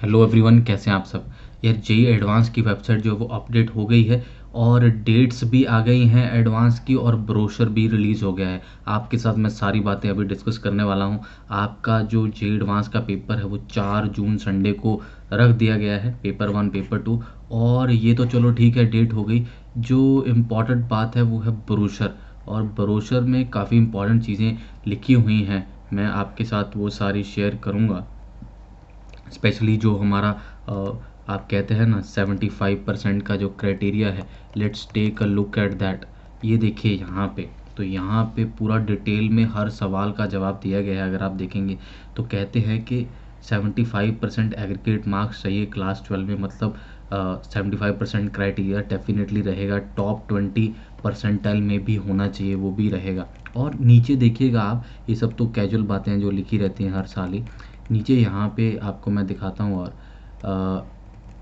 Hello everyone, कैसे हैं आप सब। यार जेई एडवांस की वेबसाइट जो है वो अपडेट हो गई है और डेट्स भी आ गई हैं एडवांस की और ब्रोशर भी रिलीज़ हो गया है। आपके साथ मैं सारी बातें अभी डिस्कस करने वाला हूं। आपका जो जेई एडवांस का पेपर है वो 4 जून संडे को रख दिया गया है, पेपर 1 पेपर 2। और ये तो चलो ठीक है, डेट हो गई। जो इम्पॉर्टेंट बात है वो है ब्रोशर, और ब्रोशर में काफ़ी इम्पॉर्टेंट चीज़ें लिखी हुई हैं। मैं आपके साथ वो सारी शेयर करूँगा। स्पेशली जो हमारा आप कहते हैं ना 75% का जो क्राइटेरिया है, let's take a look at that. ये देखिए यहाँ पे, तो यहाँ पे पूरा डिटेल में हर सवाल का जवाब दिया गया है। अगर आप देखेंगे तो कहते हैं कि 75% एग्रीगेट मार्क्स चाहिए क्लास 12 में, मतलब 75% क्राइटेरिया डेफिनेटली रहेगा। टॉप 20 परसेंटाइल में भी होना चाहिए, वो भी रहेगा। और नीचे देखिएगा आप, ये सब तो कैजुअल बातें हैं जो लिखी रहती हैं हर साल ही। नीचे यहाँ पे आपको मैं दिखाता हूँ। और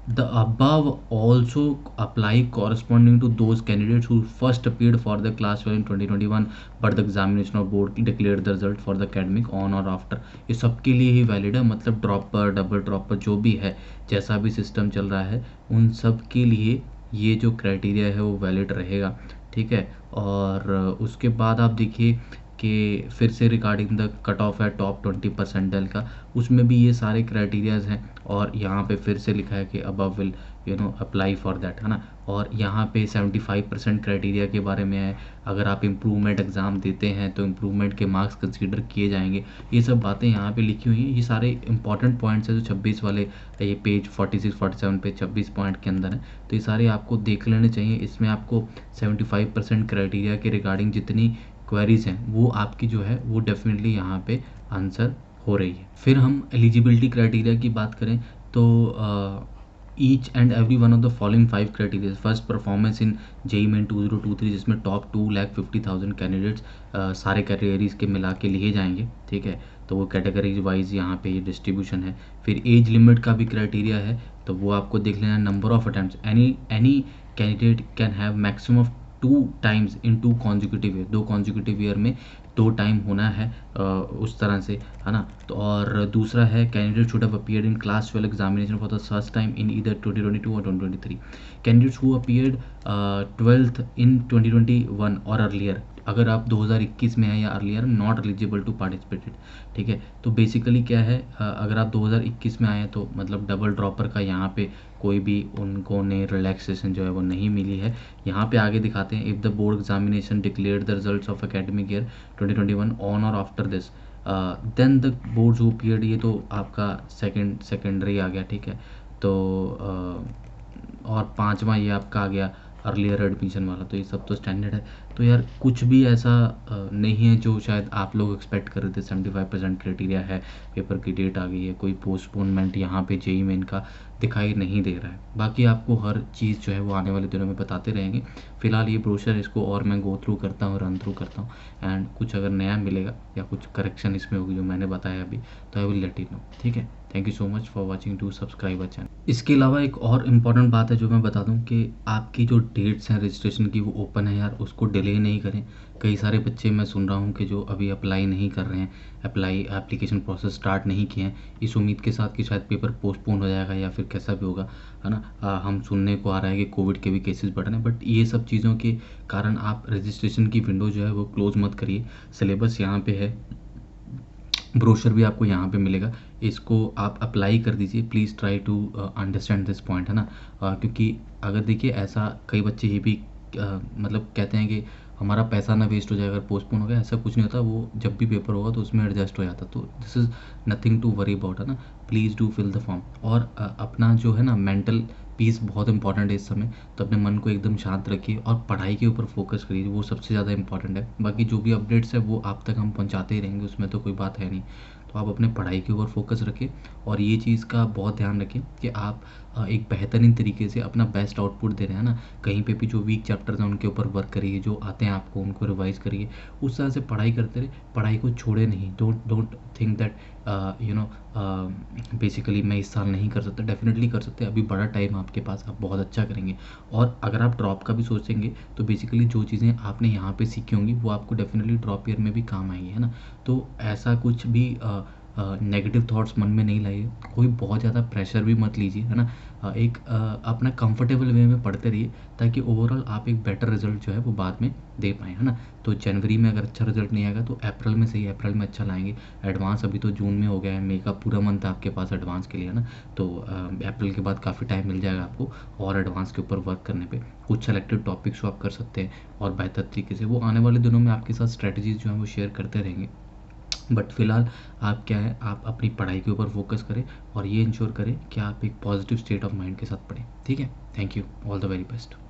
the above also apply corresponding to those candidates who first appeared for the class 12 in 2021 but the examination of board declare the result for the academic on और आफ्टर। ये सबके लिए ही वैलिड है, मतलब ड्रॉपर डबल ड्रॉपर जो भी है, जैसा भी सिस्टम चल रहा है उन सब के लिए ये जो क्राइटेरिया है वो वैलिड रहेगा। ठीक है। और उसके बाद आप देखिए कि फिर से रिगार्डिंग द कट ऑफ है टॉप 20 परसेंटाइल का, उसमें भी ये सारे क्राइटेरियाज हैं। और यहाँ पे फिर से लिखा है कि above will apply for that, है ना। और यहाँ पे 75% क्राइटेरिया के बारे में है। अगर आप इम्प्रूवमेंट एग्ज़ाम देते हैं तो इम्प्रूवमेंट के मार्क्स कंसीडर किए जाएंगे। ये सब बातें यहाँ पे लिखी हुई हैं। ये सारे इंपॉर्टेंट पॉइंट्स हैं जो 26 वाले, ये पेज 46 47 पे 26 पॉइंट के अंदर है। तो ये सारे आपको देख लेने चाहिए। इसमें आपको 75% क्राइटेरिया के रिगार्डिंग जितनी क्वेरीज हैं वो आपकी जो है वो डेफिनेटली यहाँ पे आंसर हो रही है। फिर हम एलिजिबिलिटी क्राइटेरिया की बात करें तो each and every one of the following 5 criteria. First, performance in JEE Main 2023, जिसमें टॉप 2,50,000 कैंडिडेट्स सारे कैटेगरीज के मिला के लिए जाएंगे। ठीक है, तो वो कैटेगरीज वाइज यहाँ पे ये डिस्ट्रीब्यूशन है। फिर एज लिमिट का भी क्राइटेरिया है, तो वो आपको देख लेना। Number of attempts, any candidate can have maximum of 2 times in 2 consecutive year, 2 consecutive year में 2 टाइम होना है, उस तरह से, है ना। तो और दूसरा है candidate should have appeared in class 12 examination for the first time in either 2022 और 2023। कैंडिडेट्स हु अपीयर्ड 12th इन 2021 और अर्लियर, अगर आप 2021 में हैं या earlier, not eligible to participated. ठीक है, तो बेसिकली क्या है, अगर आप 2021 में आए हैं तो मतलब डबल ड्रॉपर का यहाँ पे कोई भी उनको ने रिलैक्सेशन जो है वो नहीं मिली है। यहाँ पे आगे दिखाते हैं, if the board examination declare the results of academic year 2021 on और after this then the boards who appeared, ये तो आपका सेकेंडरी आ गया। ठीक है, तो और पांचवा ये आपका आ गया अर्लियर एडमिशन वाला। तो ये सब तो स्टैंडर्ड है। तो यार कुछ भी ऐसा नहीं है जो शायद आप लोग एक्सपेक्ट कर रहे थे। 75% क्राइटेरिया है, पेपर की डेट आ गई है, कोई पोस्टपोनमेंट यहाँ पे जेई मेन का दिखाई नहीं दे रहा है। बाकी आपको हर चीज़ जो है वो आने वाले दिनों में बताते रहेंगे। फिलहाल ये ब्रोशर, इसको और मैं गो थ्रू करता हूँ, रन थ्रू करता हूँ, एंड कुछ अगर नया मिलेगा या कुछ करेक्शन इसमें होगी जो मैंने बताया अभी, तो I will let you know. ठीक है, thank you so much for watching, to subscribe our channel. इसके अलावा एक और इम्पॉर्टेंट बात है जो मैं बता दूं कि आपकी जो डेट्स हैं रजिस्ट्रेशन की वो ओपन है यार, उसको डिले नहीं करें। कई सारे बच्चे मैं सुन रहा हूँ कि जो अभी अप्लाई नहीं कर रहे हैं, एप्लीकेशन प्रोसेस स्टार्ट नहीं किए हैं, इस उम्मीद के साथ कि शायद पेपर पोस्टपोन हो जाएगा या फिर कैसा भी होगा, है ना। हम सुनने को आ रहा है कि कोविड के भी केसेस बढ़ रहे हैं, बट ये सब चीज़ों के कारण आप रजिस्ट्रेशन की विंडो जो है वो क्लोज़ मत करिए। सिलेबस यहाँ पे है, ब्रोशर भी आपको यहाँ पे मिलेगा, इसको आप अप्लाई कर दीजिए। Please try to understand this point, है ना। क्योंकि अगर देखिए ऐसा कई बच्चे ये भी मतलब कहते हैं कि हमारा पैसा ना वेस्ट हो जाए अगर पोस्टपोन हो गया, ऐसा कुछ नहीं होता। वो जब भी पेपर होगा तो उसमें एडजस्ट हो जाता, तो this is nothing to worry about, है ना। Please do fill the form. और अपना जो है ना मेंटल पीस बहुत इंपॉर्टेंट है इस समय, तो अपने मन को एकदम शांत रखिए और पढ़ाई के ऊपर फोकस करिए, वो सबसे ज़्यादा इंपॉर्टेंट है। बाकी जो भी अपडेट्स है वो आप तक हम पहुंचाते ही रहेंगे, उसमें तो कोई बात है नहीं। तो आप अपने पढ़ाई के ऊपर फोकस रखें और ये चीज़ का बहुत ध्यान रखें कि आप एक बेहतरीन तरीके से अपना बेस्ट आउटपुट दे रहे हैं ना। कहीं पे भी जो वीक चैप्टर्स हैं उनके ऊपर वर्क करिए, जो आते हैं आपको उनको रिवाइज करिए, उस तरह से पढ़ाई करते रहे, पढ़ाई को छोड़े नहीं। डोंट थिंक दैट बेसिकली मैं इस साल नहीं कर सकता, डेफिनेटली कर सकते हैं, अभी बड़ा टाइम आपके पास, आप बहुत अच्छा करेंगे। और अगर आप ड्रॉप का भी सोचेंगे तो बेसिकली जो चीज़ें आपने यहाँ पे सीखी होंगी वो आपको डेफिनेटली ड्रॉप ईयर में भी काम आएंगी, है ना। तो ऐसा कुछ भी नेगेटिव थॉट्स मन में नहीं लाइए, कोई बहुत ज़्यादा प्रेशर भी मत लीजिए, है ना। अपना कंफर्टेबल वे में पढ़ते रहिए, ताकि ओवरऑल आप एक बेटर रिजल्ट जो है वो बाद में दे पाएँ, है ना। तो जनवरी में अगर अच्छा रिजल्ट नहीं आएगा तो अप्रैल में सही, अप्रैल में अच्छा लाएंगे। एडवांस अभी तो जून में हो गया है, मई का पूरा मंथ आपके पास एडवांस के लिए, है ना। तो अप्रैल के बाद काफ़ी टाइम मिल जाएगा आपको और एडवांस के ऊपर वर्क करने पे। कुछ सेलेक्टेड टॉपिक्स जो आप कर सकते हैं और बेहतर तरीके से, वो आने वाले दिनों में आपके साथ स्ट्रेटजीज जो हैं वो शेयर करते रहेंगे। बट फिलहाल आप क्या है, आप अपनी पढ़ाई के ऊपर फोकस करें और ये इंश्योर करें कि आप एक पॉजिटिव स्टेट ऑफ माइंड के साथ पढ़ें, ठीक है। Thank you, all the very best.